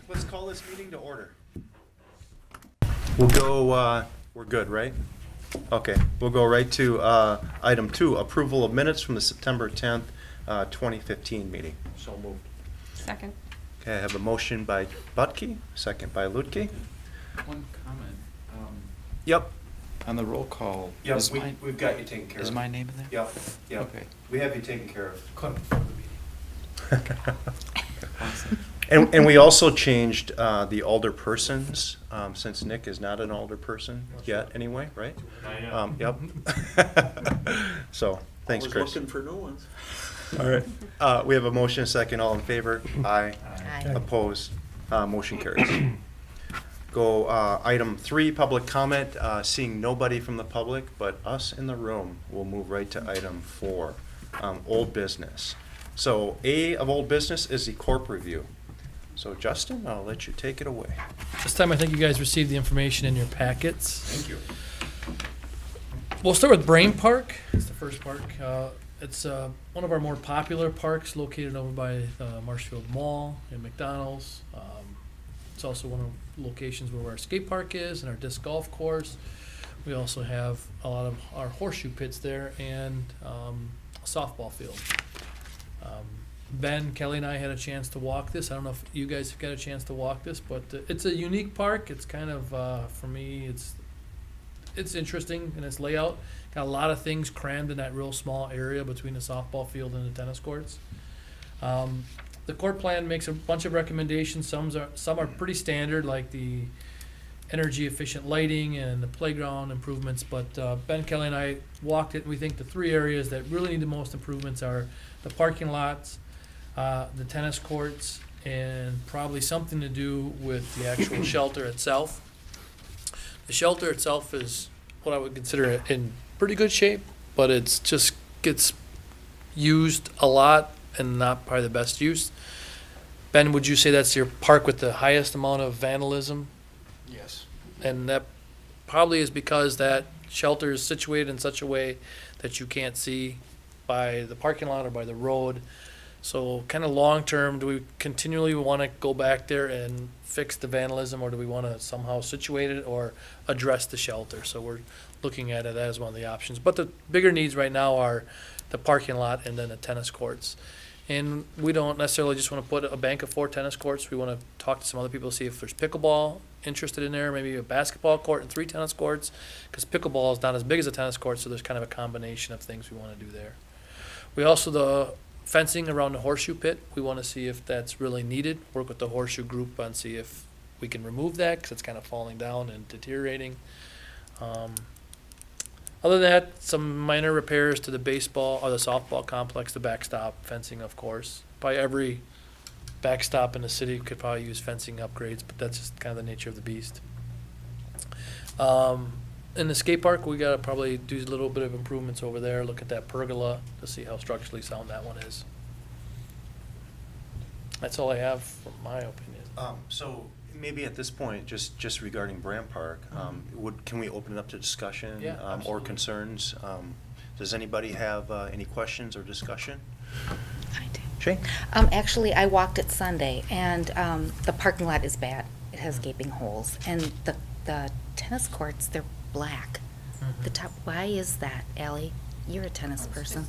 Let's call this meeting to order. We'll go, we're good, right? Okay, we'll go right to item 2, approval of minutes from the September 10th, 2015 meeting. So moved. Second. Okay, I have a motion by Butke, second by Lutke. One comment. Yep. On the roll call. Yep, is my- we've got you taken care of. Is my name in there? Yep, yep. Okay. We have you taken care of. Caught before the meeting. Awesome. And we also changed the alder persons, since Nick is not an alder person yet, anyway, right? Yep. So, thanks, Chris. Always looking for new ones. All right, we have a motion, and a second, all in favor? Aye. Aye. Opposed? Motion carries. Go, item 3, public comment, seeing nobody from the public but us in the room, we'll move right to item 4, old business. So, A of old business is the corp review. So Justin, I'll let you take it away. This time I think you guys received the information in your packets. Thank you. We'll start with Braem Park. It's the first park. It's one of our more popular parks located over by the Marshfield Mall and McDonald's. It's also one of the locations where our skate park is and our disc golf course. We also have a lot of our horseshoe pits there and a softball field. Ben, Kelly, and I had a chance to walk this. I don't know if you guys have got a chance to walk this, but it's a unique park. It's kind of, for me, it's interesting in its layout. Got a lot of things crammed in that real small area between the softball field and the tennis courts. The court plan makes a bunch of recommendations. Some are pretty standard, like the energy efficient lighting and the playground improvements. But Ben, Kelly, and I walked it, and we think the 3 areas that really need the most improvements are the parking lots, the tennis courts, and probably something to do with the actual shelter itself. The shelter itself is what I would consider in pretty good shape, but it's just gets used a lot and not probably the best use. Ben, would you say that's your park with the highest amount of vandalism? Yes. And that probably is because that shelter is situated in such a way that you can't see by the parking lot or by the road. So kind of long-term, do we continually want to go back there and fix the vandalism, or do we want to somehow situate it or address the shelter? So we're looking at it as one of the options. But the bigger needs right now are the parking lot and then the tennis courts. And we don't necessarily just want to put a bank of 4 tennis courts. We want to talk to some other people, see if there's pickleball interested in there, maybe a basketball court and 3 tennis courts, because pickleball is not as big as a tennis court, so there's kind of a combination of things we want to do there. We also, the fencing around the horseshoe pit, we want to see if that's really needed. Work with the horseshoe group and see if we can remove that, because it's kind of falling down and deteriorating. Other than that, some minor repairs to the baseball or the softball complex, the backstop fencing, of course. Probably every backstop in the city could probably use fencing upgrades, but that's just kind of the nature of the beast. In the skate park, we gotta probably do a little bit of improvements over there, look at that pergola to see how structurally sound that one is. That's all I have from my opinion. So maybe at this point, just regarding Braem Park, can we open it up to discussion? Yeah, Or absolutely. concerns? Does anybody have any questions or discussion? I do. Shay? Actually, I walked it Sunday, and the parking lot is bad. It has gaping holes, and the tennis courts, they're black. The top. Why is that, Allie? You're a tennis person.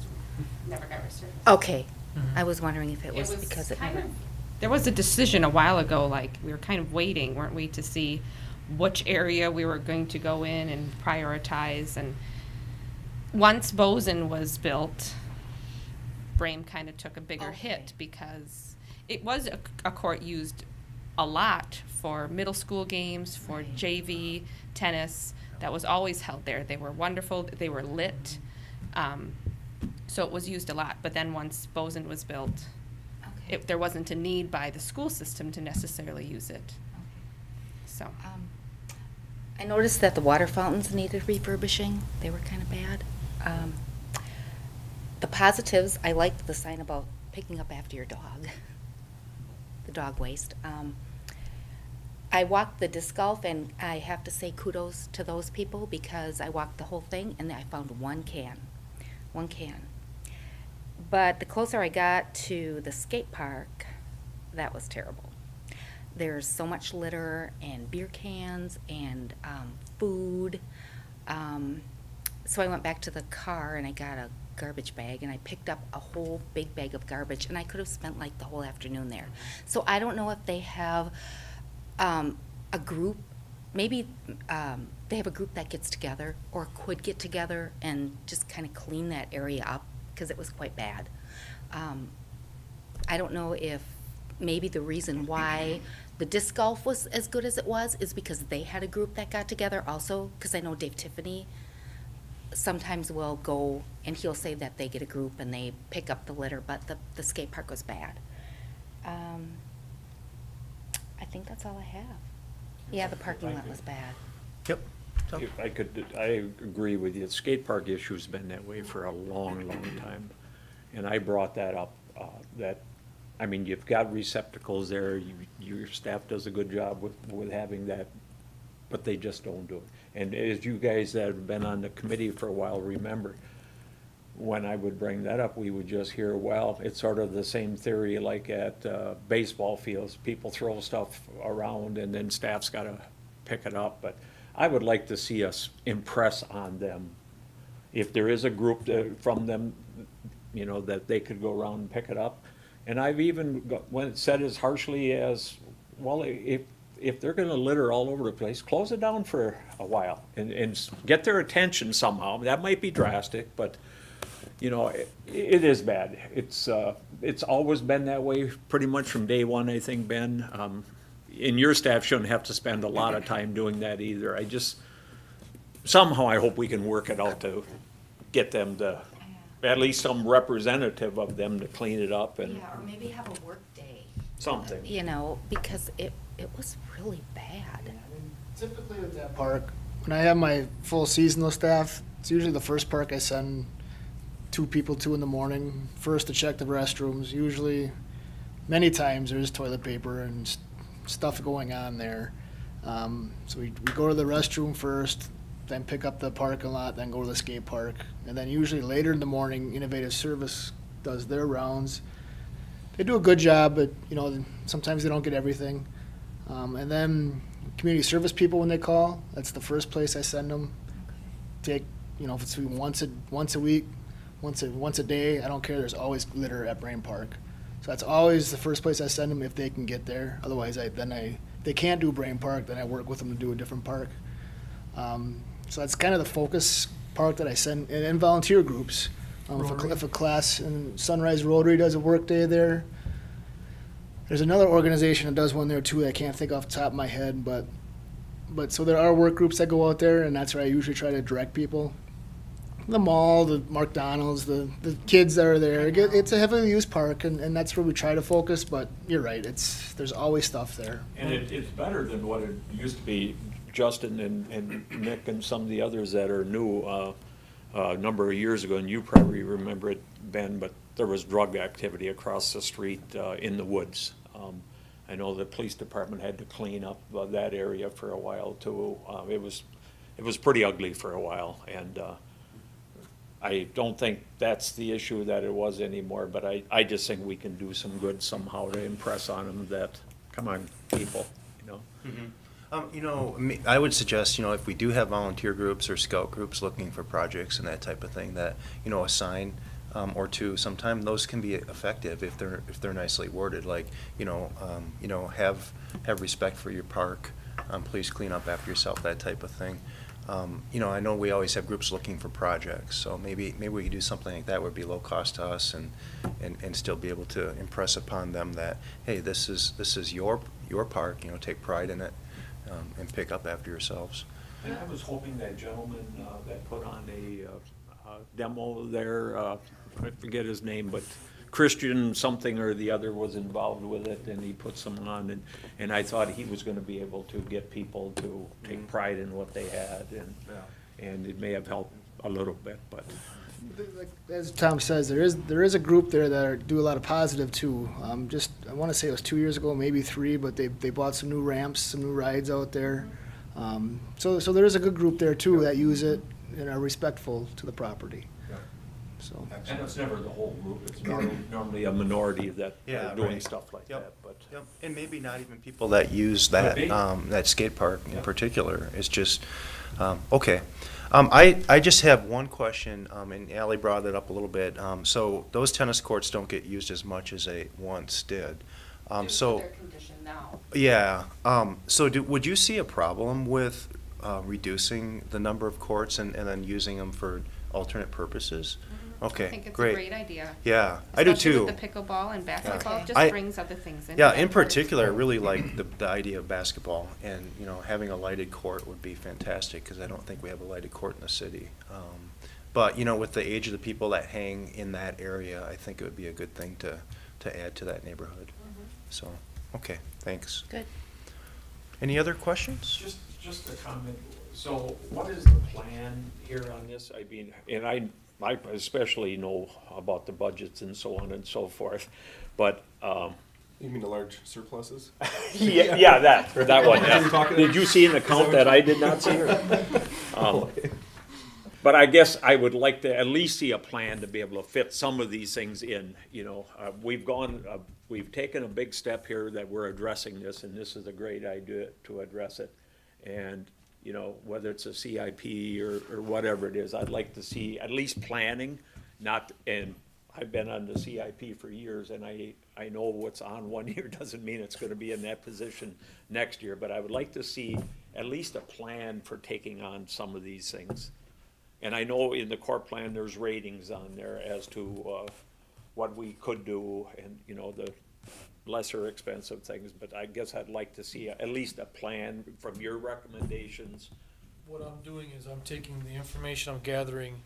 Never got restricted. Okay. Mhm. I was wondering if it was because it kind never. of, there was a decision a while ago, like, we were kind of waiting, weren't we, to see which area we were going to go in and prioritize. And once Bozen was built, Braem kind of took a bigger Okay. hit, because it was a court used a lot for middle school games, for Right. JV, tennis. That was always held there. They were wonderful. They were lit. So it was used a lot. But then once Bozen was built, Okay. there wasn't a need by the school system to necessarily use it. So, I noticed that the water fountains needed refurbishing. They were kind of bad. The positives, I liked the sign about picking up after your dog, the dog waste. I walked the disc golf, and I have to say kudos to those people, because I walked the whole thing and I found one can. But the closer I got to the skate park, that was terrible. there's so much litter and beer cans and food. So I went back to the car and I got a garbage bag and I picked up a whole big bag of garbage, and I could have spent like the whole afternoon there. So I don't know if they have a group, maybe they have a group that gets together or could get together and just kind of clean that area up, because it was quite bad. I don't know if maybe the reason why the disc golf was as good as it was is because they had a group that got together also, because I know Dave Tiffany sometimes will go and he'll say that they get a group and they pick up the litter, but the skate park was bad. I think that's all I have. Yeah, the parking lot was bad. Yep. So- If I agree with you. The skate park issue's been that way for a long, long time. And I brought that up, I mean, you've got receptacles there, your staff does a good job with having that, but they just don't do it. And as you guys that have been on the committee for a while remember, when I would bring that up, we would just hear, well, it's sort of the same theory like at baseball fields. People throw stuff around and then staff's gotta pick it up. But I would like to see us impress on them. If there is a group from them, you know, that they could go around and pick it up. And I've even when it said as harshly as, well, if they're gonna litter all over the place, close it down for a while and get their attention somehow. That might be drastic, but, you know, it is bad. It's always been that way pretty much from day one, I think, Ben. And your staff shouldn't have to spend a lot of time doing that either. Somehow I hope we can work it out to get them to, at least some representative of them to clean it up and Yeah, or maybe have a work day. something. You know, because it was really bad. Typically with that park, when I have my full seasonal staff, it's usually the first park I send 2 people to in the morning, first to check the restrooms. Usually, many times there's toilet paper and stuff going on there. So we go to the restroom first, then pick up the parking lot, then go to the skate park. And then usually later in the morning, Innovative Service does their rounds. They do a good job, but, you know, sometimes they don't get everything. And then community service people, when they call, that's the first place I send them. Take, you know, if it's once a week, once a day, I don't care, there's always litter at Braem Park. So that's always the first place I send them if they can get there. Otherwise, if they can't do Braem Park, then I work with them to do a different park. So that's kind of the focus park that I send, and volunteer groups. If a class in Sunrise Rotary does a work day there, there's another organization that does one there too that I can't think off the top of my head, but so there are work groups that go out there, and that's where I usually try to direct people. The mall, the McDonald's, the kids that are there. It's a heavily used park, and that's where we try to focus, but you're right, there's always stuff there. And it's better than what it used to be. Justin and Nick and some of the others that are new, a number of years ago, and you probably remember it, Ben, but there was drug activity across the street in the woods. I know the police department had to clean up that area for a while too. It was pretty ugly for a while, and I don't think that's the issue that it was anymore, but I just think we can do some good somehow to impress on them that, come on, people, you know. Mm-hmm. You know, I would suggest, you know, if we do have volunteer groups or scout groups looking for projects and that type of thing, that, you know, a sign or two, sometimes those can be effective if they're nicely worded, like, you know, have respect for your park, please clean up after yourself, that type of thing. You know, I know we always have groups looking for projects, so maybe we could do something like that would be low cost to us and still be able to impress upon them that, hey, this is your park, you know, take pride in it. And pick up after yourselves. And I was hoping that gentleman that put on a demo there, I forget his name, but Christian something or the other was involved with it, and he put some on, and I thought he was gonna be able to get people to take pride in what they had, and it may have helped a little bit, but. As Tom says, there is a group there that do a lot of positive too. I want to say it was 2 years ago, maybe 3, but they bought some new ramps, some new rides out there. So there is a good group there too that use it and are respectful to the property. So, And it's never the whole group, it's normally a minority that Yeah, are doing right. stuff like Yep. that, but. yep, and maybe not even people that use that, Could be. that skate park in Yep. particular. It's just, okay. I just have one question, and Ally brought it up a little bit. So those tennis courts don't get used as much as they once did. So. Their condition now. Yeah, so would you see a problem with reducing the number of courts and then using them for alternate purposes? Okay, I think it's great. a great idea. Yeah, I do Especially too. with the pickleball and basketball, Okay. just I- brings other things in. Yeah, in particular, I really like the idea of basketball, and, you know, having a lighted court would be fantastic, because I don't think we have a lighted court in the city. But, you know, with the age of the people that hang in that area, I think it would be a good thing to add to that neighborhood. So, okay, thanks. Good. Any other questions? Just a comment, so what is the plan here on this? I mean, and I especially know about the budgets and so on and so forth, but, You mean the large surpluses? yeah, that one, That's what you're talking Did you see an account that I did not see? But I guess I would like to at least see a plan to be able to fit some of these things in, you know. We've taken a big step here that we're addressing this, and this is a great idea to address it. And, you know, whether it's a CIP or whatever it is, I'd like to see at least planning, and I've been on the CIP for years, and I know what's on one year doesn't mean it's gonna be in that position next year, but I would like to see at least a plan for taking on some of these things. And I know in the court plan, there's ratings on there as to what we could do and, you know, the lesser expensive things, but I guess I'd like to see at least a plan from your recommendations. What I'm doing is I'm taking the information I'm gathering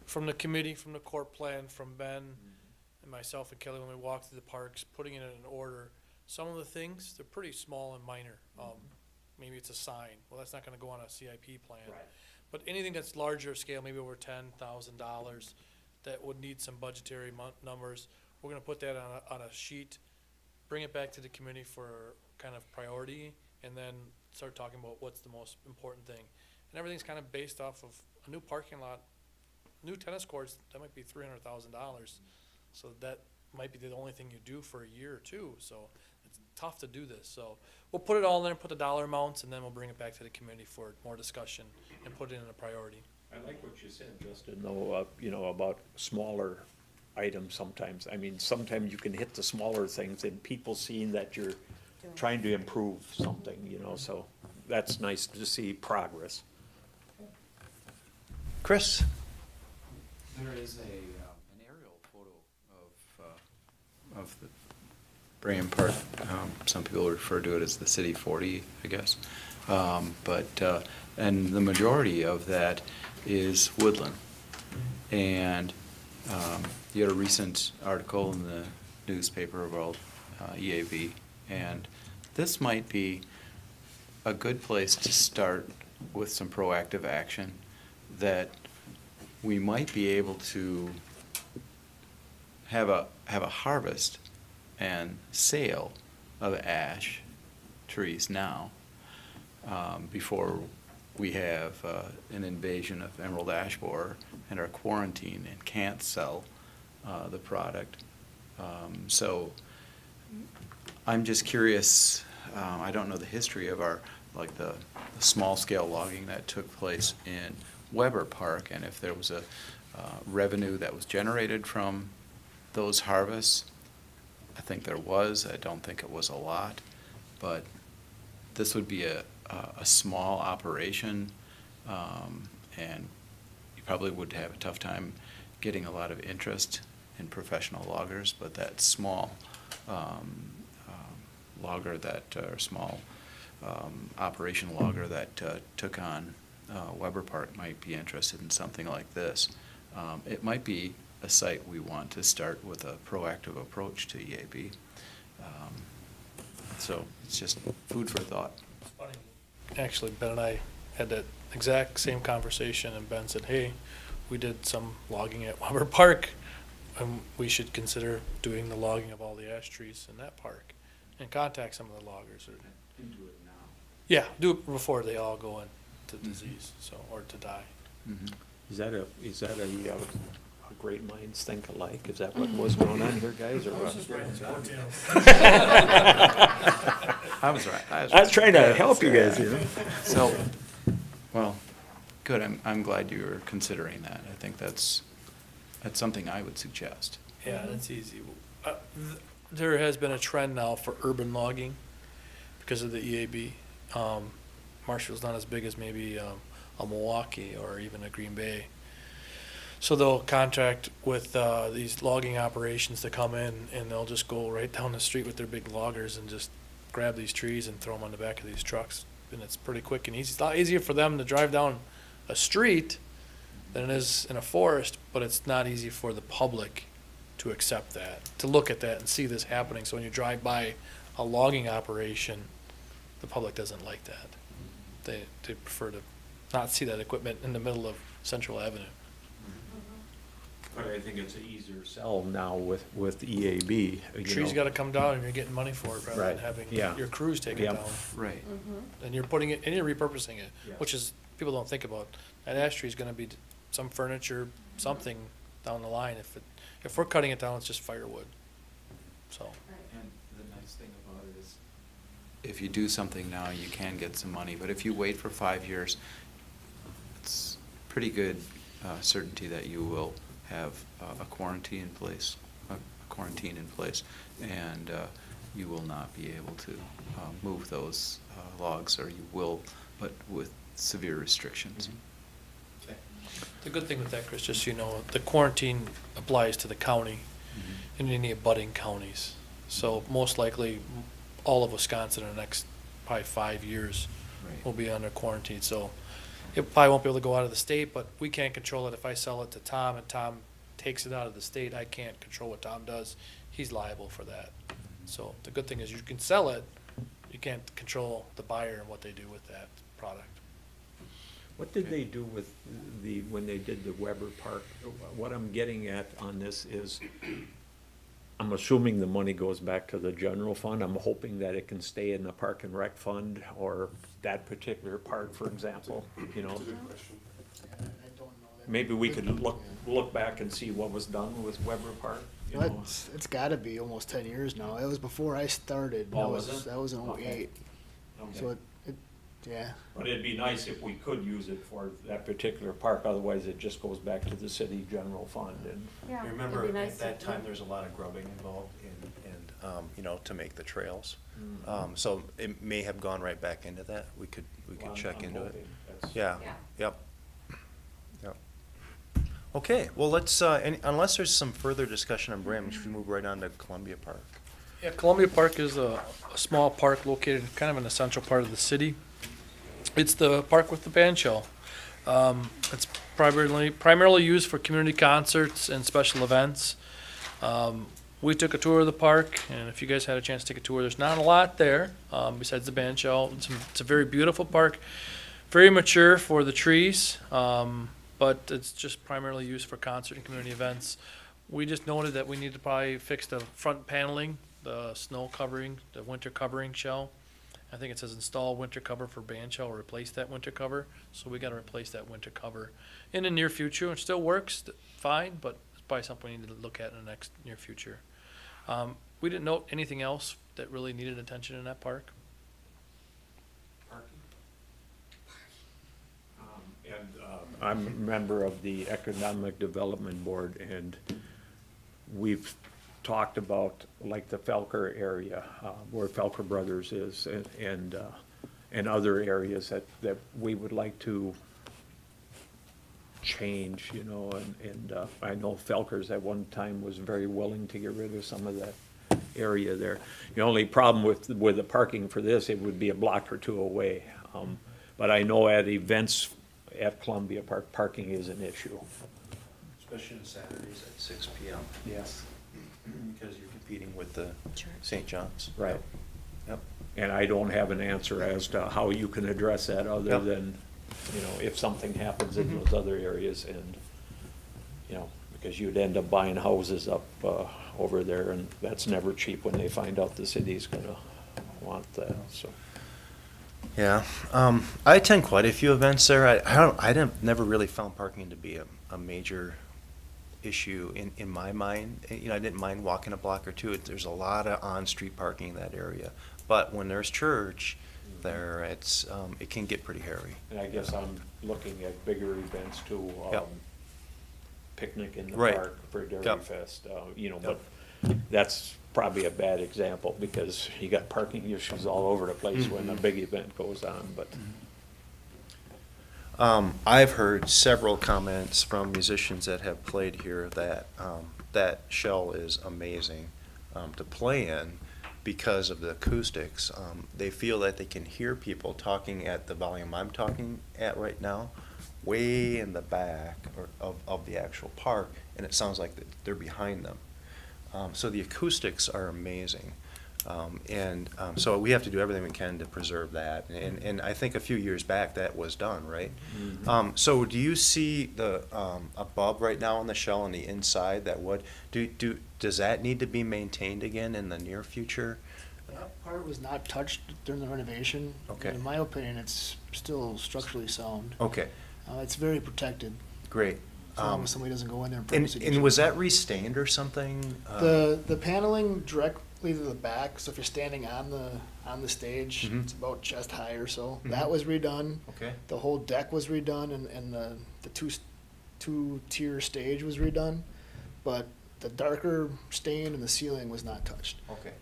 from the committee, from the court plan, from Ben and myself and Kelly when we walk through the parks, putting it in an order. Some of the things, they're pretty small and minor. Maybe it's a sign. Well, that's not gonna go on a CIP plan. Right. But anything that's larger scale, maybe over $10,000, that would need some budgetary numbers, we're gonna put that on a sheet, bring it back to the committee for kind of priority, and then start talking about what's the most important thing. And everything's kind of based off of a new parking lot, new tennis courts, that might be $300,000. So that might be the only thing you do for a year or two, so it's tough to do this. So we'll put it all in there, put the dollar amounts, and then we'll bring it back to the committee for more discussion and put it in a priority. I like what you said, Justin, though, you know, about smaller items sometimes. I mean, sometimes you can hit the smaller things and people seeing that you're trying to improve something, you know, so that's nice to see progress. Chris? There is an aerial photo of the Braem Park. Some people refer to it as the City 40, I guess. And the majority of that is woodland. And you had a recent article in the newspaper about EAV, and this might be a good place to start with some proactive action that we might be able to have a harvest and sale of ash trees now, before we have an invasion of emerald ash borer and are quarantined and can't sell the product. So I'm just curious, I don't know the history of like the small scale logging that took place in Weber Park, and if there was a revenue that was generated from those harvests. I think there was. I don't think it was a lot, but this would be a small operation, and you probably would have a tough time getting a lot of interest in professional loggers, but that small logger or small operation logger that took on Weber Park might be interested in something like this. It might be a site we want to start with a proactive approach to EAB. So it's just food for thought. Funny. Actually, Ben and I had that exact same conversation, and Ben said, hey, we did some logging at Weber Park, and we should consider doing the logging of all the ash trees in that park and contact some of the loggers. Yeah, do it before they all go into disease, or to die. Mhm. Is that a great minds think alike. Is that what was going on here, guys, or what? I was right. I was trying to help you guys, you know? So, well, good. I'm glad you're considering that. I think that's something I would suggest. Yeah, that's easy. There has been a trend now for urban logging because of the EAB. Marshfield's not as big as maybe a Milwaukee or even a Green Bay. So they'll contract with these logging operations to come in, and they'll just go right down the street with their big loggers and just grab these trees and throw them on the back of these trucks. And it's pretty quick and easy. It's a lot easier for them to drive down a street than it is in a forest, but it's not easy for the public to accept that, to look at that and see this happening. So when you drive by a logging operation, the public doesn't like that. They prefer to not see that equipment in the middle of Central Avenue. But I think it's an easier sell now with EAB. you Trees know. gotta come down and you're getting money for it rather than Right, having yeah. your crews take it Yeah. down. Right. And you're putting it, and you're repurposing it, Yeah. which is, people don't think about. That ash tree is gonna be some furniture, something down the line. If we're cutting it down, it's just firewood. So, And the nice thing about it is, if you do something now, you can get some money, but if you wait for 5 years, it's pretty good certainty that you will have a quarantine in place, and you will not be able to move those logs, or you will, but with severe restrictions. the good thing with that, Chris, just so you know, the quarantine applies to the county and any abutting counties. So most likely, all of Wisconsin in the next probably 5 years Right. will be under quarantine. So it probably won't be able to go out of the state, but we can't control it. If I sell it to Tom and Tom takes it out of the state, I can't control what Tom does. He's liable for that. So the good thing is you can sell it, you can't control the buyer and what they do with that product. What did they do with when they did the Weber Park? What I'm getting at on this is, I'm assuming the money goes back to the general fund. I'm hoping that it can stay in the Park and Rec fund, or that particular part, for example, you know. That's a good question. I don't know that. Maybe we could look back and see what was done with Weber Park, you Well, know. it's gotta be almost 10 years now. It was before I started. Oh, was it? That was in Okay. '08. So Okay. yeah. But it'd be nice if we could use it for that particular park, otherwise it just goes back to the city general fund and. Yeah, You remember it'd be at nice that if- time, there's a lot of grubbing involved you know, to make the trails. So it may have gone right back into that. We could Well, check I'm into it. hoping that's- Yeah, Yeah. yep. Yep. Okay, well, let's, unless there's some further discussion on Braem, should we move right on to Columbia Park? Yeah, Columbia Park is a small park located kind of in the central part of the city. It's the park with the band shell. It's primarily used for community concerts and special events. We took a tour of the park, and if you guys had a chance to take a tour, there's not a lot there besides the band shell. It's a very beautiful park, very mature for the trees, but it's just primarily used for concert and community events. We just noted that we need to probably fix the front paneling, the snow covering, the winter covering shell. I think it says install winter cover for band shell, or replace that winter cover. So we gotta replace that winter cover in the near future. It still works fine, but it's probably something we need to look at in the next near future. We didn't note anything else that really needed attention in that park. I'm a member of the Economic Development Board, and we've talked about, like, the Felker area, where Felker Brothers is, and other areas that we would like to change, you know, and I know Felkers at one time was very willing to get rid of some of that area there. The only problem with the parking for this, it would be a block or two away. But I know at events at Columbia Park, parking is an issue. Especially on Saturdays at 6 PM. Yes. Because you're competing with the Church. St. John's. Right. Yep. And I don't have an answer as to how you can address that, other Yep. than, you know, if something happens in those other areas, and, you know, because you'd end up buying houses up over there, and that's never cheap when they find out the city's gonna want that, so. Yeah, I attend quite a few events there. I never really found parking to be a major issue in my mind. You know, I didn't mind walking a block or two. There's a lot of on-street parking in that area. But when there's church there, it can get pretty hairy. And I guess I'm looking at bigger events too. Yep. Picnic in the Right. park for Dairy Yep. Fest, you know, Yep. but that's probably a bad example because you got parking issues all over the place when a big event goes on, but. I've heard several comments from musicians that have played here that that shell is amazing to play in because of the acoustics. They feel that they can hear people talking at the volume I'm talking at right now, way in the back of the actual park, and it sounds like they're behind them. So the acoustics are amazing. So we have to do everything we can to preserve that. And I think a few years back that was done, right? So do you see the above right now on the shell on the inside that does that need to be maintained again in the near future? That part was not touched during the renovation. Okay. In my opinion, it's still structurally sound. Okay, It's very protected, great. as long as somebody doesn't go in there and And, purposely. and was that restained or something? The paneling directly to the back, so if you're standing on the stage, Mhm. it's about chest high or so. Mhm. That was redone. Okay. The whole deck was redone, and the two-tier stage was redone, but the darker stain in the ceiling was not touched. Okay.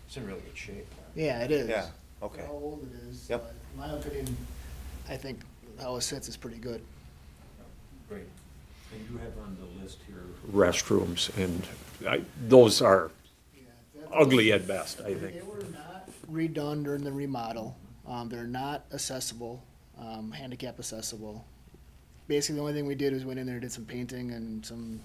It's in really good shape. Yeah, it is. Yeah, okay. How old it is. Yep. In my opinion, I think how it sits is pretty good. Great. And you have on the list here. Restrooms, and those are ugly at best, I think. They were not redone during the remodel. They're not accessible, handicap accessible. Basically, the only thing we did was went in there, did some painting and some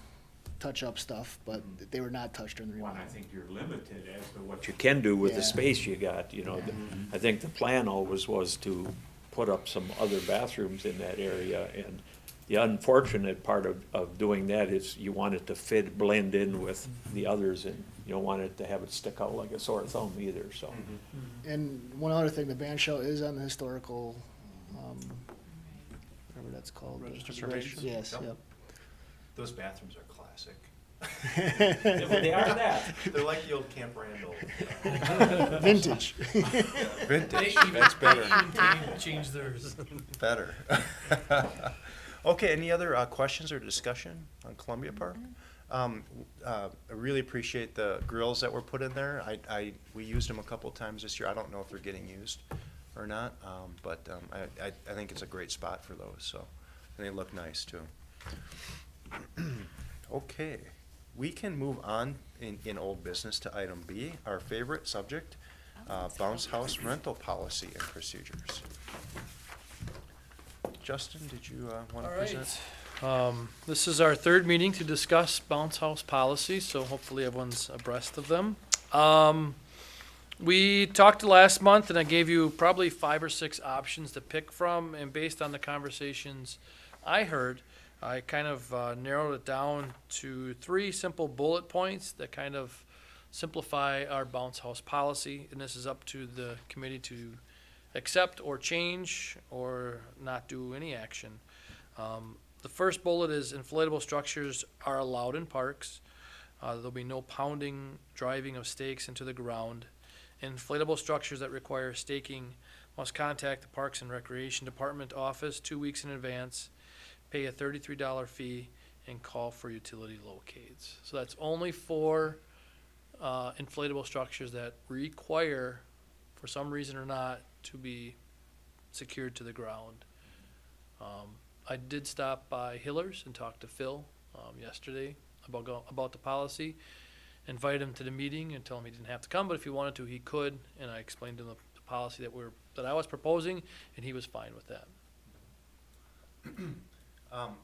touch-up stuff, but they were not touched during the Well, remodel. I think you're limited as to what you can do with the Yeah. space you got, you know. I think the plan always was to put up some other bathrooms in that area, and the unfortunate part of doing that is you want it to blend in with the others, and you don't want it to have it stick out like a sore thumb either, so. And one other thing, the band shell is on the historical, whatever that's called. Reservation? Yes, Yep. yep. Those bathrooms are classic. They are that. They're like the old Camp Randall. Vintage. Vintage, that's better. Change theirs. Better. Okay, any other questions or discussion on Columbia Park? I really appreciate the grills that were put in there. We used them a couple of times this year. I don't know if they're getting used or not, but I think it's a great spot for those, so, and they look nice too. Okay, we can move on in old business to item B, our favorite subject, bounce house rental policy and procedures. Justin, did you want to All present? right. This is our third meeting to discuss bounce house policy, so hopefully everyone's abreast of them. We talked last month, and I gave you probably 5 or 6 options to pick from, and based on the conversations I heard, I kind of narrowed it down to 3 simple bullet points that kind of simplify our bounce house policy, and this is up to the committee to accept or change or not do any action. The first bullet is inflatable structures are allowed in parks. There'll be no pounding, driving of stakes into the ground. Inflatable structures that require staking must contact the Parks and Recreation Department office 2 weeks in advance, pay a $33 fee, and call for utility locates. So that's only for inflatable structures that require, for some reason or not, to be secured to the ground. I did stop by Hiller's and talk to Phil yesterday about the policy. Invite him to the meeting and tell him he didn't have to come, but if he wanted to, he could. And I explained to him the policy that I was proposing, and he was fine with that.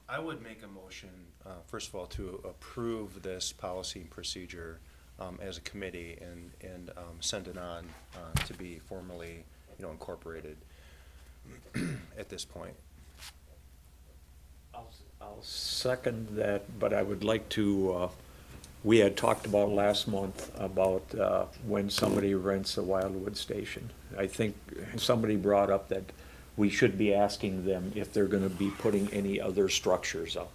I would make a motion, first of all, to approve this policy and procedure as a committee and send it on to be formally, incorporated at this point. I'll second that, but I would like to, we had talked about last month about when somebody rents a Wildwood station. I think somebody brought up that we should be asking them if they're gonna be putting any other structures up.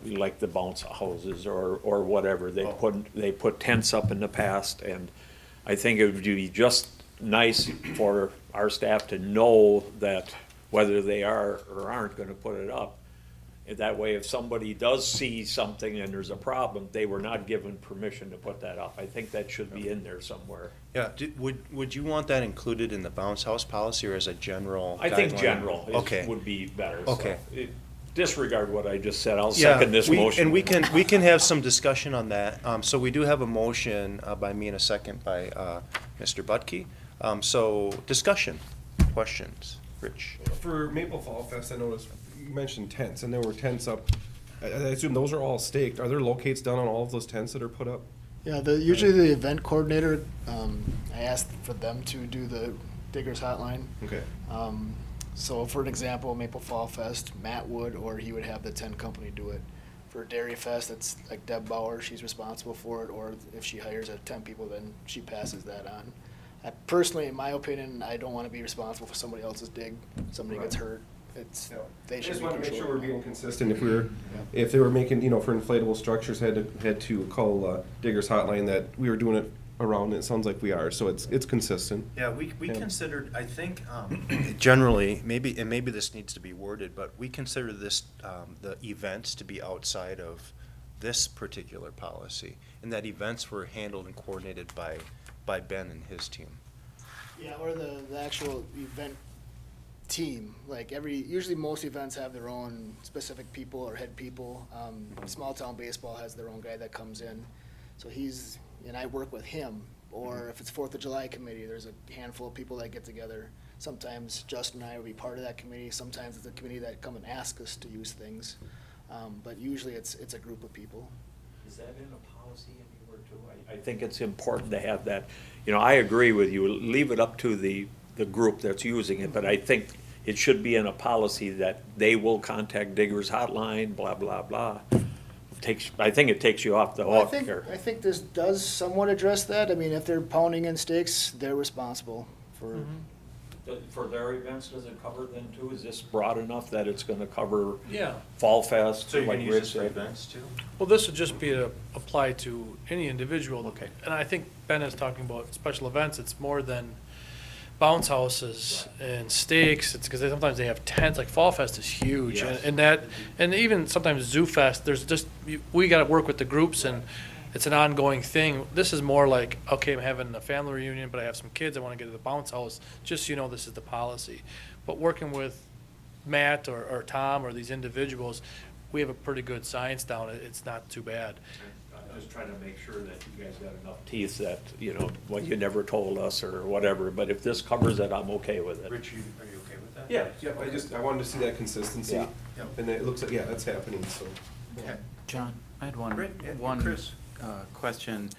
like the bounce houses or whatever. They put tents up in the past, and I think it would be just nice for our staff to know that whether they are or aren't gonna put it up. And that way, if somebody does see something and there's a problem, they were not given permission to put that up. I think that should be in there somewhere. Yeah, would you want that included in the bounce house policy or as a general I think guideline? general Okay. would be better. so Okay. Disregard what I just said. I'll Yeah, second this motion. And we can have some discussion on that. So we do have a motion by me and a second by Mr. Butke. So discussion, questions, Rich? For Maple Fall Fest, I noticed you mentioned tents, and there were tents up. I assume those are all staked. Are there locates down on all of those tents that are put up? Yeah, usually the event coordinator, I asked for them to do the Diggers Hotline. Okay. So for an example, Maple Fall Fest, Matt would, or he would have the tent company do it. For Dairy Fest, it's like Deb Bauer, she's responsible for it, or if she hires 10 people, then she passes that on. I personally, in my opinion, I don't want to be responsible for somebody else's dig. Somebody gets hurt, they I should just be want to make sure we're controlling being that. consistent. If they were making, for inflatable structures, had to call Diggers Hotline, that we were doing it around. It sounds like we are, so it's consistent. Yeah, we Yeah. considered, I think, generally, maybe this needs to be worded, but we consider this, the events to be outside of this particular policy, and that events were handled and coordinated by Ben and his team. Yeah, or the actual event team, like usually most events have their own specific people or head people. Small town baseball has their own guy that comes in, so and I work with him. Or if it's 4th of July committee, there's a handful of people that get together. Sometimes Justin and I will be part of that committee, sometimes it's a committee that come and ask us to use things. But usually it's a group of people. Is that in a policy anywhere too? I think it's important to have that. I agree with you. Leave it up to the group that's using it, but I think it should be in a policy that they will contact Diggers Hotline, blah, blah, blah. I think it takes you off the Well, hook here. I think this does somewhat address that. I mean, if they're pounding in stakes, they're responsible for. For their events, does it cover them too? Is this broad enough that it's gonna cover Yeah. Fall Fest? So you like can use Rich this for said? events too? Well, this would just be apply to any individual. Okay. And I think Ben is talking about special events. It's more than bounce houses and stakes. It's because sometimes they have tents, like Fall Fest is huge. Yes. And even sometimes Zoo Fest, we gotta work with the groups and it's an ongoing thing. This is more like, okay, I'm having a family reunion, but I have some kids, I wanna get to the bounce house, just so you know this is the policy. But working with Matt or Tom or these individuals, we have a pretty good science down. It's not too bad. I'm just trying to make sure that you guys got enough teeth that, what you never told us or whatever, but if this covers it, I'm okay with it. Rich, are you okay with that? Yeah, I wanted to see that consistency, Yeah. and it looks like, that's happening, so. Okay. John, I had one Chris. question.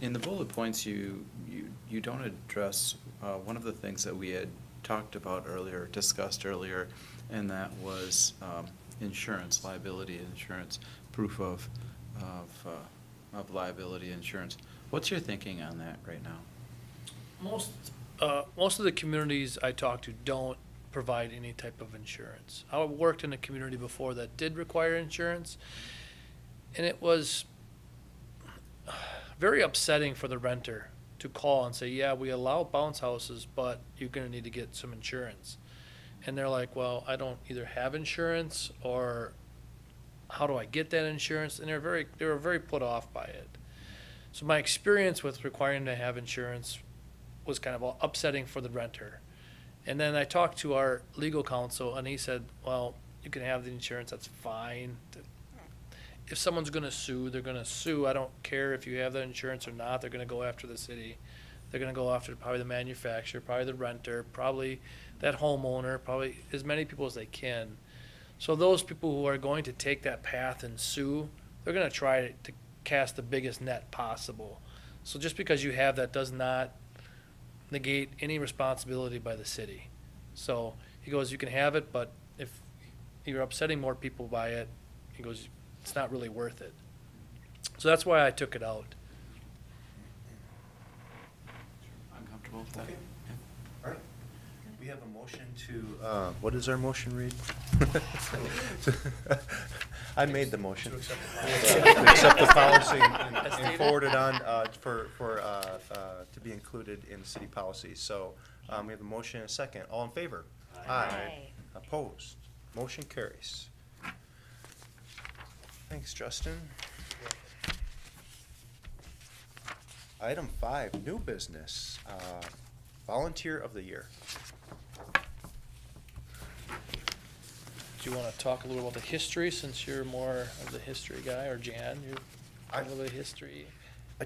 In the bullet points, you don't address one of the things that we had talked about earlier, discussed earlier, and that was insurance, liability insurance, proof of liability insurance. What's your thinking on that right now? Most of the communities I talk to don't provide any type of insurance. I worked in a community before that did require insurance, and it was very upsetting for the renter to call and say, yeah, we allow bounce houses, but you're gonna need to get some insurance. And they're like, well, I don't either have insurance, or how do I get that insurance? And they were very put off by it. So my experience with requiring to have insurance was kind of upsetting for the renter. And then I talked to our legal counsel, and he said, well, you can have the insurance, that's fine. If someone's gonna sue, they're gonna sue. I don't care if you have that insurance or not. They're gonna go after the city. They're gonna go after probably the manufacturer, probably the renter, probably that homeowner, probably as many people as they can. So those people who are going to take that path and sue, they're gonna try to cast the biggest net possible. So just because you have that does not negate any responsibility by the city. So he goes, you can have it, but if you're upsetting more people by it, he goes, it's not really worth it. So that's why I took it out. I'm comfortable with that. Okay. All right. We have a motion to, what does our motion read? I made the motion. To accept To accept the policy and forward it on to be included in city policies. So we have a motion and a second. All in favor? Aye. Opposed? Motion carries. Thanks, Justin. Item 5, new business, volunteer of the year. Do you want to talk a little about the history, since you're more of the history guy, or Jan, you're a little bit of history?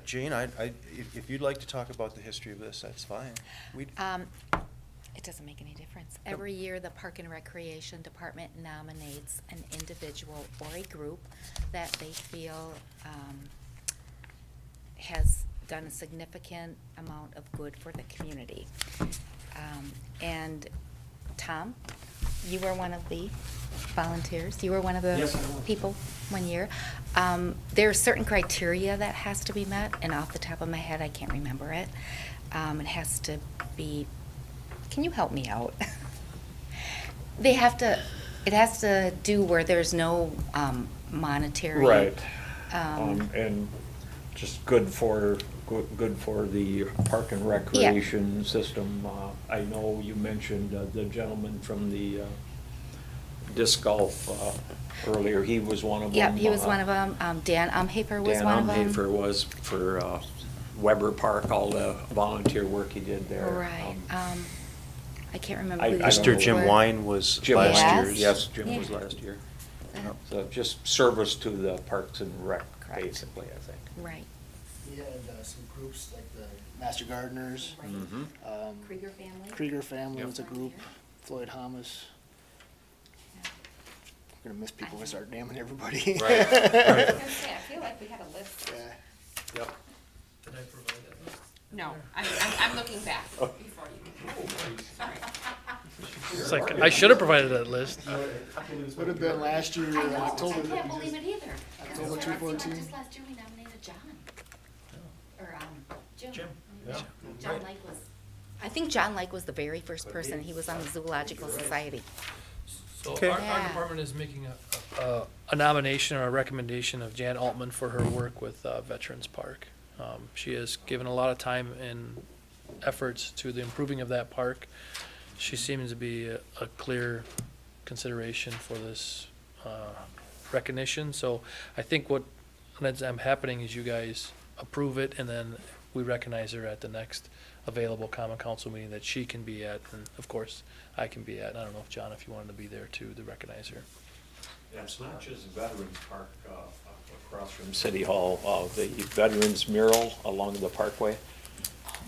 Jane, if you'd like to talk about the history of this, that's fine. It doesn't make any difference. Every year, the Park and Recreation Department nominates an individual or a group that they feel has done a significant amount of good for the community. And Tom, you were one of the volunteers. You were one of the people one year. There are certain criteria that has to be met, and off the top of my head, I can't remember it. It has to be, can you help me out? It has to do where there's no monetary. Right. um, And just good for the park and recreation system. I know you mentioned the gentleman from the disc golf earlier. He was one of them. Yep, he was one of them. Dan Umhafer was one of them. Dan Umhafer was for Weber Park, all the volunteer work he did there. Right. I can't remember. I who the don't Mr. know. Jim were. Wine was Jim last Yes. year's. Yes, Jim was Yeah. last year. Uh, So just service to the Parks and Rec, Correct. basically, I think. Right. He had some groups like the Master Gardeners, Right. Mhm. Krieger family. Krieger family Yep. was a group, Floyd Hamas. Yeah. We're gonna miss people if we start naming everybody. Right. I was gonna say, I feel like we had a list. Yeah. Yep. Did I provide that list? No, I'm looking back before you. Sorry. It's like, I should have provided that list. Would have been last year, October. I can't believe it either. October It seemed like 2014. just last year we nominated John. Or, Jim. Jim. Yeah. John Lake was, I think John Lake was the very first person. He was on the Zoological Society. So Okay. our Yeah. department is making a nomination or a recommendation of Jan Altman for her work with Veterans Park. She has given a lot of time and efforts to the improving of that park. She seems to be a clear consideration for this recognition. So I think what ends up happening is you guys approve it, and then we recognize her at the next available common council meeting that she can be at, and of course, I can be at. And I don't know if, John, if you wanted to be there too, to recognize her. It's not just Veterans Park across from City Hall, the Veterans mural along the parkway.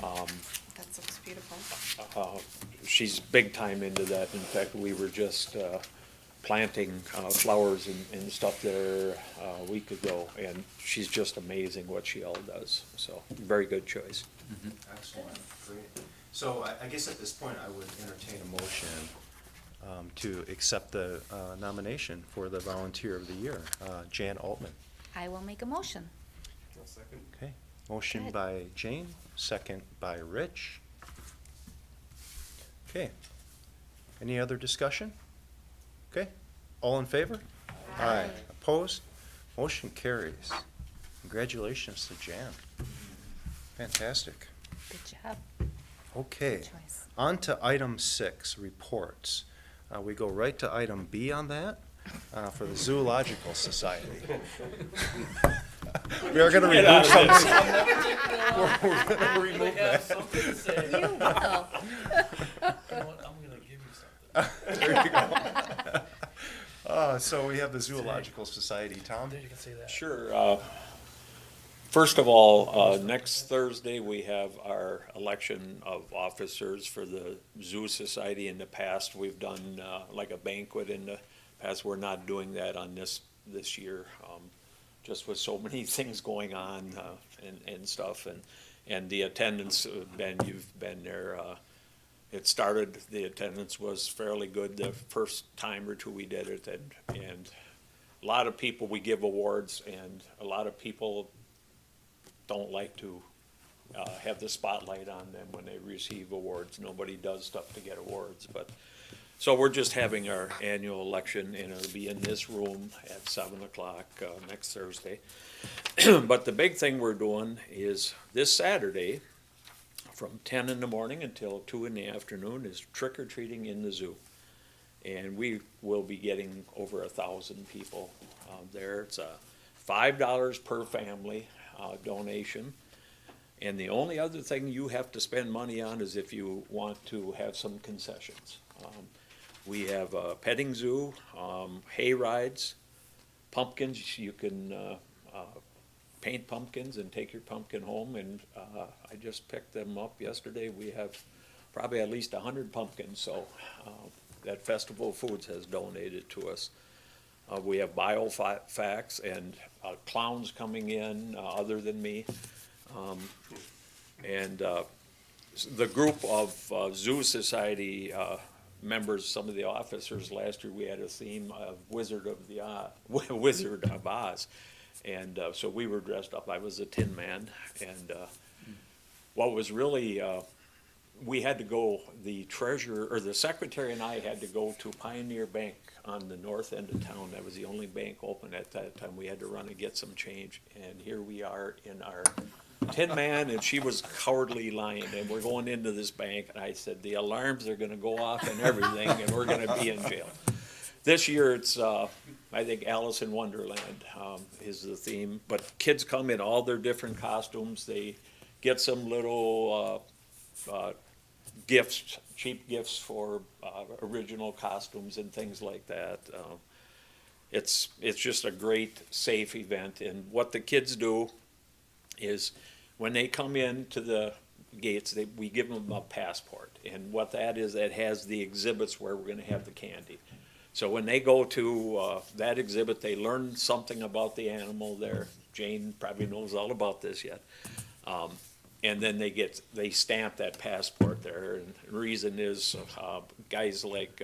That looks beautiful. She's big time into that. In fact, we were just planting flowers and stuff there a week ago, and she's just amazing what she all does. So, very good choice. Excellent, great. So I guess at this point, I would entertain a motion to accept the nomination for the Volunteer of the Year, Jan Altman. I will make a motion. Okay, motion Good. by Jane, second by Rich. Okay, any other discussion? Okay, all in favor? Aye. Opposed? Motion carries. Congratulations to Jan. Fantastic. Good job. Okay, Good choice. on to item 6, reports. We go right to item B on that, for the Zoological Society. We are gonna remove something. We're gonna remove that. You will. You know what, I'm gonna give you something. There you go. So we have the Zoological Society, Tom? There, you can say that. Sure. First of all, next Thursday, we have our election of officers for the Zoo Society. In the past, we've done like a banquet in the past. We're not doing that on this year, just with so many things going on and stuff. And the attendance, Ben, you've been there. It started, the attendance was fairly good the first time or two we did it. And a lot of people, we give awards, and a lot of people don't like to have the spotlight on them when they receive awards. Nobody does stuff to get awards, but So we're just having our annual election, and it'll be in this room at 7 o'clock next Thursday. But the big thing we're doing is this Saturday, from 10 in the morning until 2 in the afternoon, is trick or treating in the zoo. And we will be getting over 1,000 people there. It's $5 per family donation. And the only other thing you have to spend money on is if you want to have some concessions. We have a petting zoo, hay rides, pumpkins. You can paint pumpkins and take your pumpkin home. And I just picked them up yesterday. We have probably at least 100 pumpkins. So that Festival of Foods has donated to us. We have biofacts and clowns coming in other than me. The group of Zoo Society members, some of the officers, last year we had a theme of Wizard of Oz. And so we were dressed up. I was a Tin Man. And what was really, we had to go, the treasurer, or the secretary and I had to go to Pioneer Bank on the north end of town. That was the only bank open at that time. We had to run and get some change. And here we are in our Tin Man, and she was cowardly lying. And we're going into this bank, and I said, the alarms are gonna go off and everything, and we're gonna be in jail. This year, it's, I think Alice in Wonderland is the theme. But kids come in all their different costumes. They get some little gifts, cheap gifts for original costumes and things like that. It's just a great, safe event. And what the kids do is when they come in to the gates, we give them a passport. And what that is, that has the exhibits where we're going to have the candy. So when they go to that exhibit, they learn something about the animal there. Jane probably knows all about this yet. And then they stamp that passport there. And the reason is guys like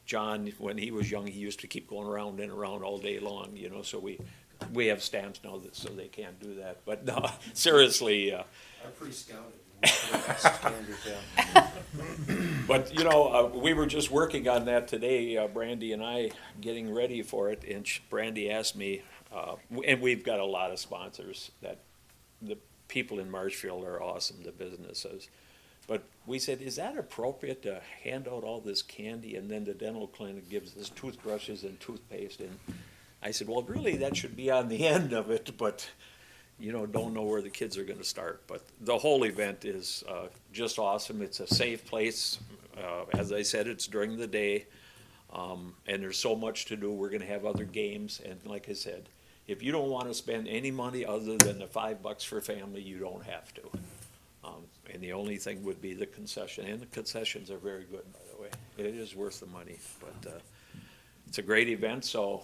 John, when he was young, he used to keep going around and around all day long, you know, so we have stamps now so they can't do that. But no, seriously. I pre-scouted. But, you know, we were just working on that today, Brandy and I, getting ready for it. And Brandy asked me, and we've got a lot of sponsors that the people in Marshfield are awesome, the businesses. But we said, is that appropriate to hand out all this candy and then the dental clinic gives us toothbrushes and toothpaste? And I said, well, really, that should be on the end of it, but, you know, don't know where the kids are going to start. But the whole event is just awesome. It's a safe place. As I said, it's during the day, and there's so much to do. We're going to have other games, and like I said, if you don't want to spend any money other than the $5 for family, you don't have to. And the only thing would be the concession, and the concessions are very good, by the way. It is worth the money, but it's a great event. So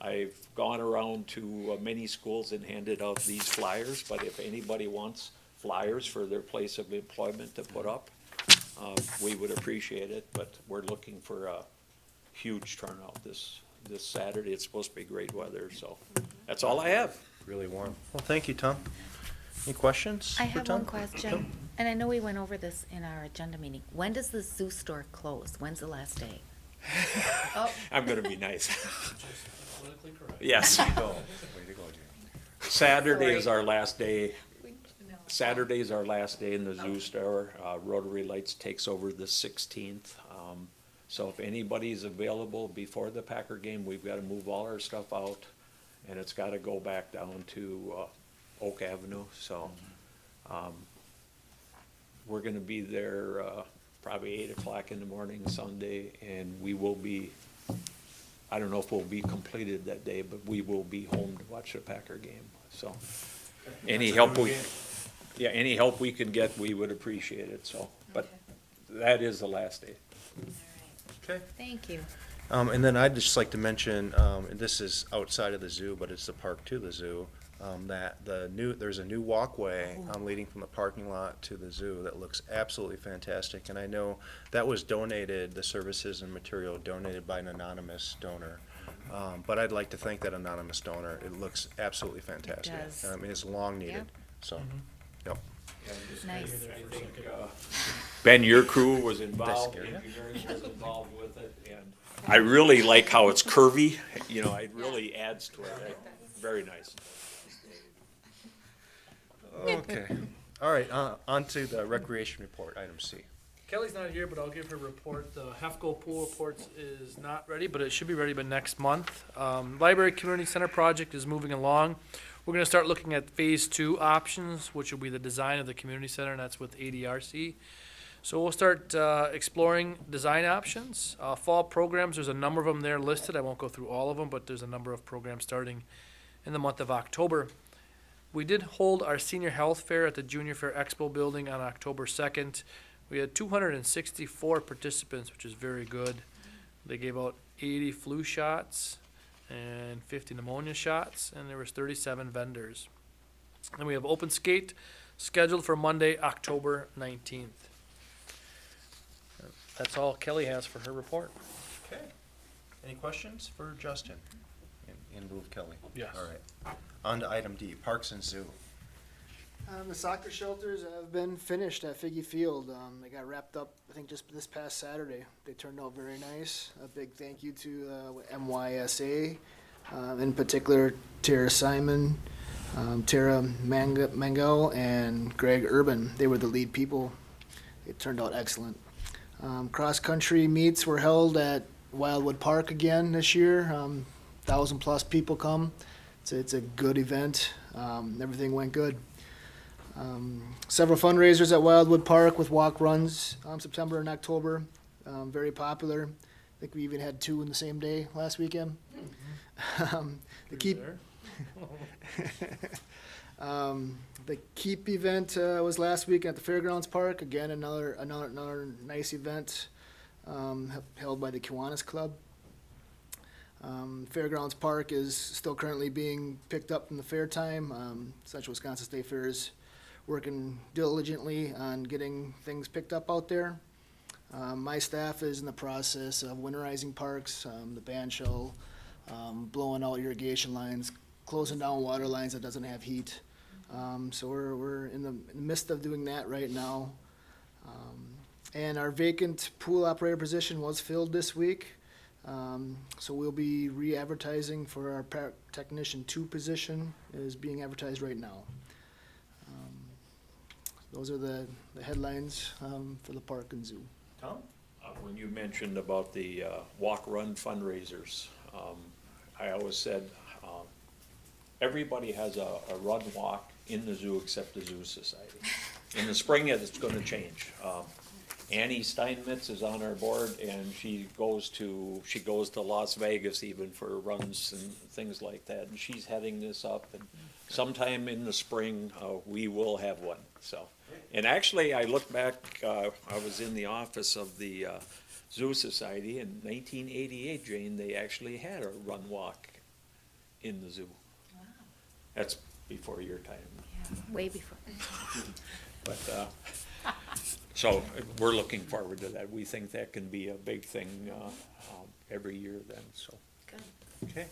I've gone around to many schools and handed out these flyers, but if anybody wants flyers for their place of employment to put up, we would appreciate it. But we're looking for a huge turnout this Saturday. It's supposed to be great weather, so that's all I have. Really warm. Well, thank you, Tom. Any questions? I for have Tom? one question, and I know we went over this in our agenda meeting. When does the zoo store close? When's the last day? I'm gonna be nice. Politically correct. Yes. Saturday is our last day. Saturday is our last day in the zoo store. Rotary Lights takes over the 16th. So if anybody's available before the Packer game, we've got to move all our stuff out, and it's got to go back down to Oak Avenue. So we're going to be there probably 8 o'clock in the morning Sunday, and we will be, I don't know if we'll be completed that day, but we will be home to watch the Packer game. So any help we can get, we would appreciate it. So, but that is the last day. Okay. Thank you. And then I'd just like to mention, and this is outside of the zoo, but it's the park to the zoo, that there's a new walkway leading from the parking lot to the zoo that looks absolutely fantastic. And I know that was donated, the services and material donated by an anonymous donor. But I'd like to thank that anonymous donor. It looks absolutely fantastic. does. I mean, it's long needed. Yep. So, yep. Nice. I think, Ben, your crew was involved, scare you? engineering was involved with it, and I really like how it's curvy, you know, it really adds to it. Very nice. Okay. All right, on to the recreation report, item C. Kelly's not here, but I'll give her a report. The HEFCO pool reports is not ready, but it should be ready by next month. Library Community Center project is moving along. We're gonna start looking at phase 2 options, which will be the design of the community center, and that's with ADRC. So we'll start exploring design options. Fall programs, there's a number of them there listed. I won't go through all of them, but there's a number of programs starting in the month of October. We did hold our senior health fair at the Junior Fair Expo building on October 2nd. We had 264 participants, which is very good. They gave out 80 flu shots and 50 pneumonia shots, and there was 37 vendors. And we have open skate scheduled for Monday, October 19th. That's all Kelly has for her report. Okay. Any questions for Justin in lieu of Kelly? Yes. All right. On to item D, Parks and Zoo. The soccer shelters have been finished at Figgy Field. They got wrapped up, I think, just this past Saturday. They turned out very nice. A big thank you to MYSA, in particular Tara Simon, Tara Mango, and Greg Urban. They were the lead people. It turned out excellent. Cross-country meets were held at Wildwood Park again this year. 1,000+ people come. It's a good event. Everything went good. Several fundraisers at Wildwood Park with walk runs September and October. Very popular. I think we even had 2 in the same day last weekend. The Keep the Keep event was last week at the Fairgrounds Park. Again, another nice event held by the Kiwanis Club. Fairgrounds Park is still currently being picked up from the fair time. Central Wisconsin State Fair is working diligently on getting things picked up out there. My staff is in the process of winterizing parks, the band shell, blowing out irrigation lines, closing down water lines that doesn't have heat. So we're in the midst of doing that right now. And our vacant pool operator position was filled this week. So we'll be re-advertising for our park technician 2 position is being advertised right now. Those are the headlines for the park and zoo. Tom? When you mentioned about the walk-run fundraisers, I always said, everybody has a run-walk in the zoo except the Zoo Society. In the spring, it's gonna change. Annie Steinmetz is on our board, and she goes to Las Vegas even for runs and things like that, and she's heading this up, and sometime in the spring, we will have one, so. And actually, I looked back, I was in the office of the Zoo Society in 1988, Jane, they actually had a run-walk in the zoo. Wow. That's before your time. Yeah, way before. But, so we're looking forward to that. We think that can be a big thing every year then, so. Good. Okay.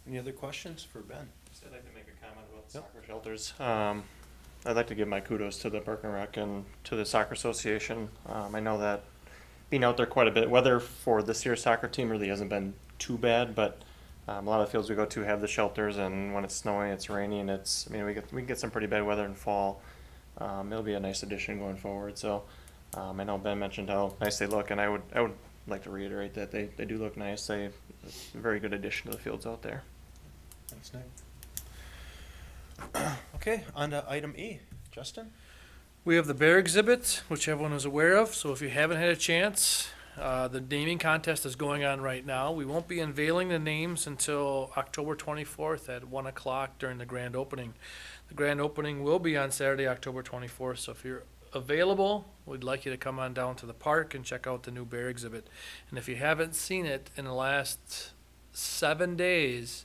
Any other questions for Ben? I'd like to make a comment about Yep. soccer shelters. I'd like to give my kudos to the Park and Rec and to the soccer association. I know that being out there quite a bit, weather for this year's soccer team really hasn't been too bad, but a lot of the fields we go to have the shelters, and when it's snowing, it's raining, we can get some pretty bad weather in fall. It'll be a nice addition going forward. So I know Ben mentioned how nice they look, and I would like to reiterate that they do look nice. It's a very good addition to the fields out there. Thanks, Nick. Okay, on to item E. Justin? We have the bear exhibit, which everyone is aware of, so if you haven't had a chance, the naming contest is going on right now. We won't be unveiling the names until October 24th at 1 o'clock during the grand opening. The grand opening will be on Saturday, October 24th, so if you're available, we'd like you to come on down to the park and check out the new bear exhibit. And if you haven't seen it in the last 7 days,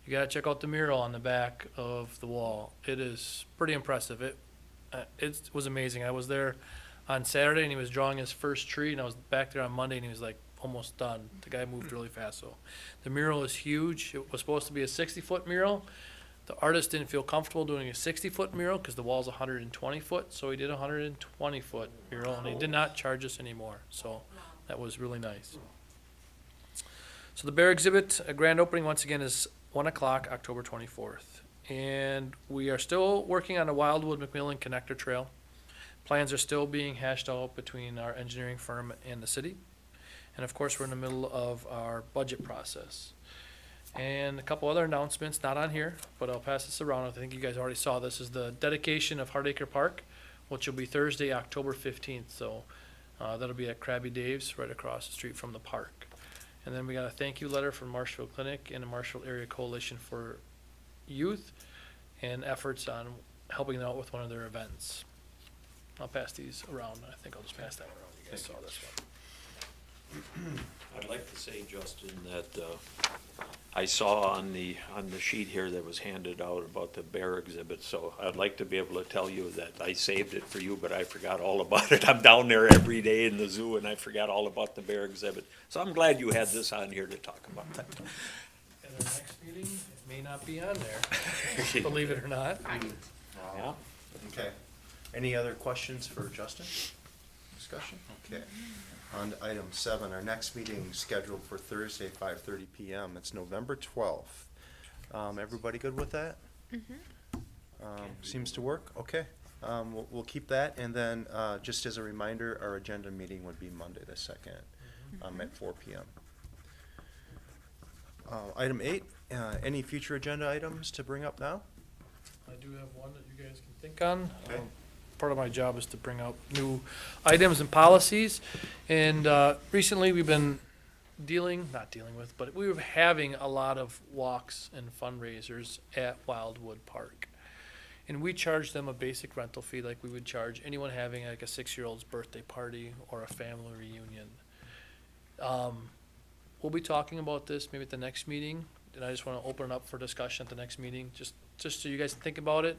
you gotta check out the mural on the back of the wall. It is pretty impressive. It was amazing. I was there on Saturday and he was drawing his first tree, and I was back there on Monday and he was like almost done. The guy moved really fast. So the mural is huge. It was supposed to be a 60-foot mural. The artist didn't feel comfortable doing a 60-foot mural because the wall's 120 foot, so he did a 120-foot mural, and he did not charge us anymore. So that was really nice. So the bear exhibit, a grand opening once again is 1 o'clock, October 24th. And we are still working on a Wildwood McMillan connector trail. Plans are still being hashed out between our engineering firm and the city. And of course, we're in the middle of our budget process. And a couple other announcements, not on here, but I'll pass this around. I think you guys already saw this, is the dedication of Hardacre Park, which will be Thursday, October 15th. So that'll be at Krabby Dave's right across the street from the park. And then we got a thank you letter from Marshfield Clinic and the Marshfield Area Coalition for Youth and efforts on helping them out with one of their events. I'll pass these around. I think I'll just pass that around. You guys saw this one. I'd like to say, Justin, that I saw on the sheet here that was handed out about the bear exhibit, so I'd like to be able to tell you that I saved it for you, but I forgot all about it. I'm down there every day in the zoo, and I forgot all about the bear exhibit. So I'm glad you had this on here to talk about that. And our next meeting, it may not be on there, believe it or not. Yeah. Okay. Any other questions for Justin? Discussion? Okay. On to item 7, our next meeting is scheduled for Thursday, 5:30 PM. It's November 12th. Everybody good with that? Seems to work? Okay. We'll keep that, and then just as a reminder, our agenda meeting would be Monday the 2nd at 4 PM. Item 8, any future agenda items to bring up now? I do have one that you guys can think on. Okay. Part of my job is to bring out new items and policies. And recently, we've been but we were having a lot of walks and fundraisers at Wildwood Park. And we charge them a basic rental fee like we would charge anyone having like a 6-year-old's birthday party or a family reunion. We'll be talking about this maybe at the next meeting, and I just want to open it up for discussion at the next meeting, just so you guys think about it,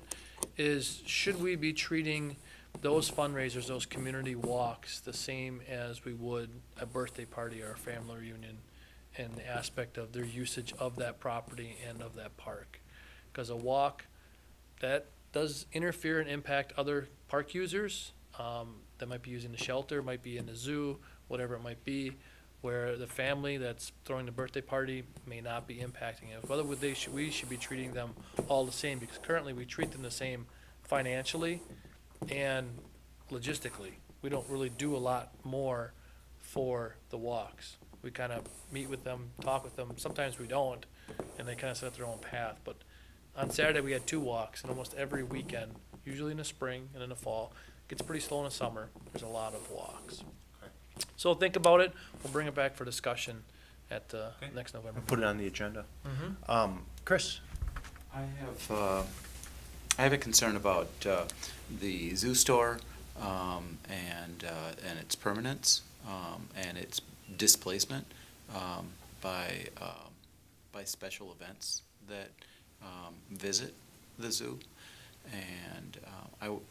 is should we be treating those fundraisers, those community walks, the same as we would a birthday party or a family reunion in the aspect of their usage of that property and of that park? Because a walk, that does interfere and impact other park users that might be using the shelter, might be in the zoo, whatever it might be, where the family that's throwing the birthday party may not be impacting it. Whether we should be treating them all the same, because currently we treat them the same financially and logistically. We don't really do a lot more for the walks. We kind of meet with them, talk with them. Sometimes we don't, and they kind of set their own path. But on Saturday, we had 2 walks, and almost every weekend, usually in the spring and in the fall, it gets pretty slow in the summer. There's a lot of walks. So think about it. We'll bring it back for discussion at next November. We'll put it on the agenda. Mm-hmm. Chris? I have a concern about the zoo store and its permanence and its displacement by special events that visit the zoo, and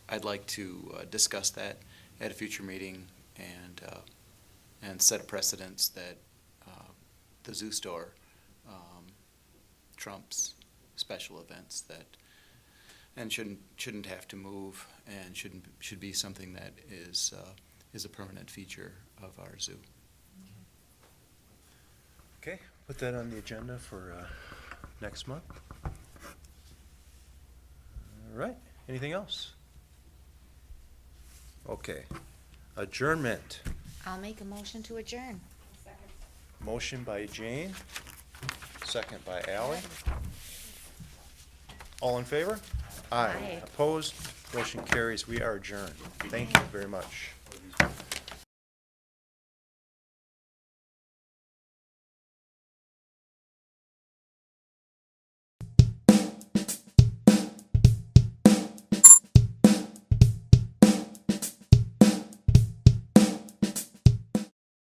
I'd like to discuss that at a future meeting and set a precedence that the zoo store trumps special events and shouldn't have to move, and should be something that is a permanent feature of our zoo. Okay, put that on the agenda for next month. All right, anything else? Okay, adjournment. I'll make a motion to adjourn. Motion by Jane, second by Ally. All in favor? Aye. Opposed? Motion carries. We are adjourned. Thank you very much.